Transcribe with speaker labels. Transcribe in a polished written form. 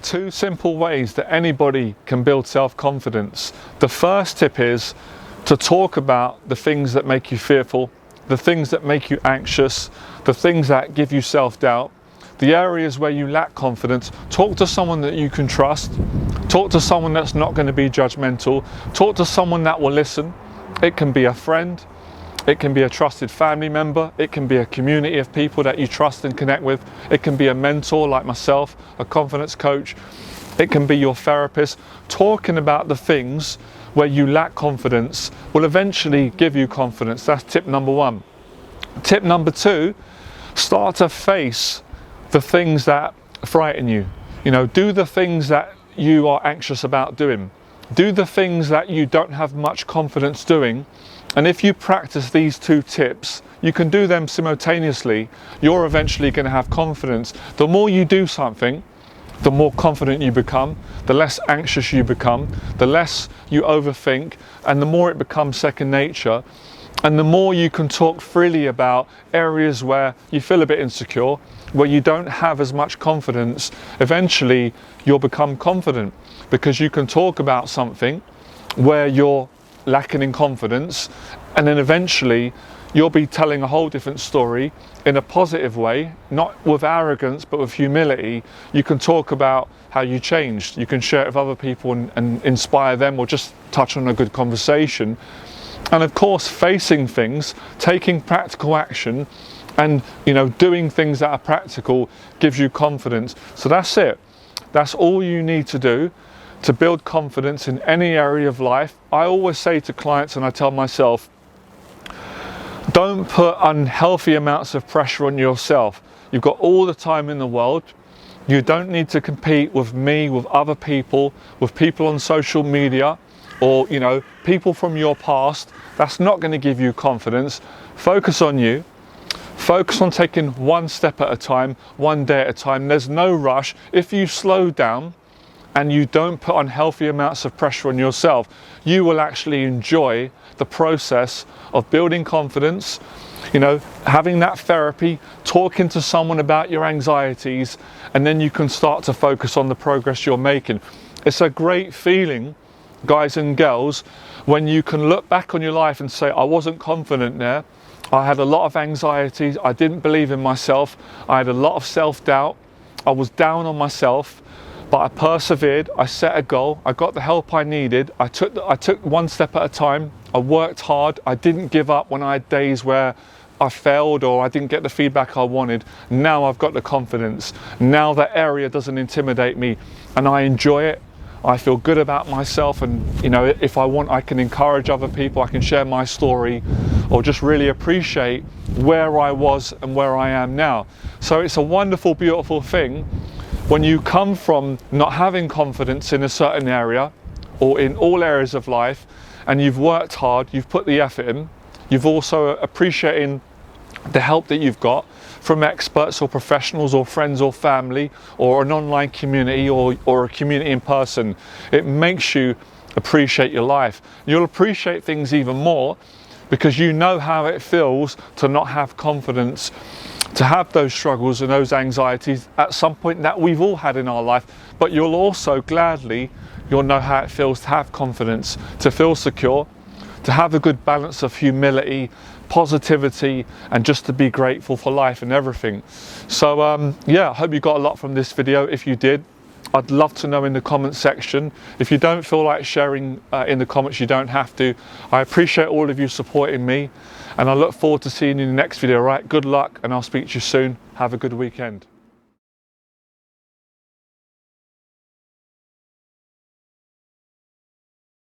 Speaker 1: two simple ways that anybody can build self-confidence. The first tip is to talk about the things that make you fearful, the things that make you anxious, the things that give you self-doubt, the areas where you lack confidence. Talk to someone that you can trust. Talk to someone that's not going to be judgmental. Talk to someone that will listen. It can be a friend. It can be a trusted family member. It can be a community of people that you trust and connect with. It can be a mentor like myself, a confidence coach. It can be your therapist. Talking about the things where you lack confidence will eventually give you confidence. That's tip number one. Tip number two, start to face the things that frighten you. Do the things that you are anxious about doing. Do the things that you don't have much confidence doing. And if you practice these two tips, you can do them simultaneously. You're eventually going to have confidence. The more you do something, the more confident you become, the less anxious you become, the less you overthink, and the more it becomes second nature. And the more you can talk freely about areas where you feel a bit insecure, where you don't have as much confidence, eventually you'll become confident because you can talk about something where you're lacking in confidence, and then eventually you'll be telling a whole different story in a positive way, not with arrogance but with humility. You can talk about how you changed. You can share it with other people and inspire them, or just touch on a good conversation. And of course, facing things, taking practical action, and doing things that are practical gives you confidence. So that's it. That's all you need to do to build confidence in any area of life. I always say to clients, and I tell myself, don't put unhealthy amounts of pressure on yourself. You've got all the time in the world. You don't need to compete with me, with other people, with people on social media, or people from your past. That's not going to give you confidence. Focus on you. Focus on taking one step at a time, one day at a time. There's no rush. If you slow down and you don't put unhealthy amounts of pressure on yourself, you will actually enjoy the process of building confidence, having that therapy, talking to someone about your anxieties, and then you can start to focus on the progress you're making. It's a great feeling, guys and girls, when you can look back on your life and say, I wasn't confident there. I had a lot of anxieties. I didn't believe in myself. I had a lot of self-doubt. I was down on myself, but I persevered. I set a goal. I got the help I needed. I took one step at a time. I worked hard. I didn't give up when I had days where I failed or I didn't get the feedback I wanted. Now I've got the confidence. Now that area doesn't intimidate me, and I enjoy it. I feel good about myself, and if I want, I can encourage other people. I can share my story, or just really appreciate where I was and where I am now. So it's a wonderful, beautiful thing when you come from not having confidence in a certain area, or in all areas of life, and you've worked hard, you've put the effort in, you've also appreciating the help that you've got from experts or professionals or friends or family or an online community or a community in person. It makes you appreciate your life. You'll appreciate things even more because you know how it feels to not have confidence, to have those struggles and those anxieties at some point that we've all had in our life. But you'll know how it feels to have confidence, to feel secure, to have a good balance of humility, positivity, and just to be grateful for life and everything. So I hope you got a lot from this video. If you did, I'd love to know in the comment section. If you don't feel like sharing in the comments, you don't have to. I appreciate all of you supporting me, and I look forward to seeing you in the next video. Right, good luck, and I'll speak to you soon. Have a good weekend.